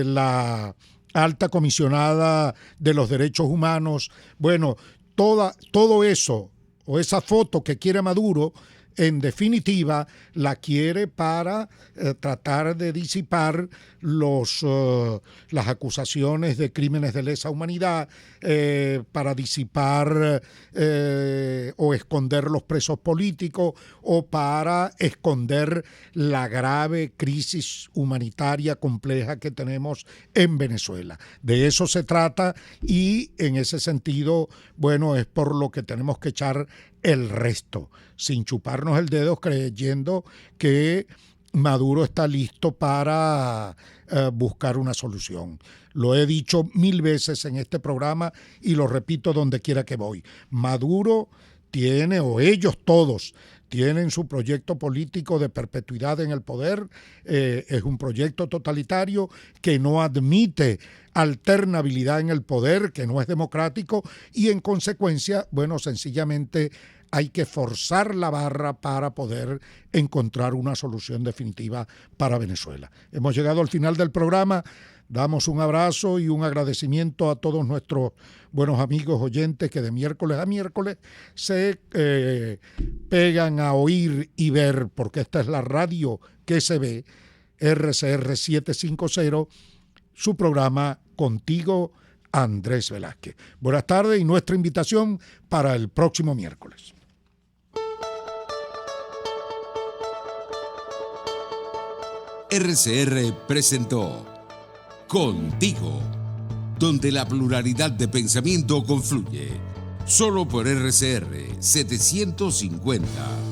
la Alta Comisionada de los Derechos Humanos. Bueno, todo eso, o esa foto que quiere Maduro, en definitiva, la quiere para tratar de disipar las acusaciones de crímenes de lesa humanidad, para disipar o esconder los presos políticos, o para esconder la grave crisis humanitaria compleja que tenemos en Venezuela. De eso se trata, y en ese sentido, bueno, es por lo que tenemos que echar el resto, sin chuparnos el dedo, creyendo que Maduro está listo para buscar una solución. Lo he dicho 1000 veces en este programa y lo repito donde quiera que voy. Maduro tiene, o ellos todos, tienen su proyecto político de perpetuidad en el poder. Es un proyecto totalitario que no admite alternabilidad en el poder, que no es democrático, y en consecuencia, bueno, sencillamente hay que forzar la barra para poder encontrar una solución definitiva para Venezuela. Hemos llegado al final del programa. Damos un abrazo y un agradecimiento a todos nuestros buenos amigos oyentes que de miércoles a miércoles se pegan a oír y ver, porque esta es la radio que se ve, RCR 750, su programa Contigo, Andrés Velázquez. Buenas tardes y nuestra invitación para el próximo miércoles. RCR presentó Contigo, donde la pluralidad de pensamiento confluye. Solo por RCR 750.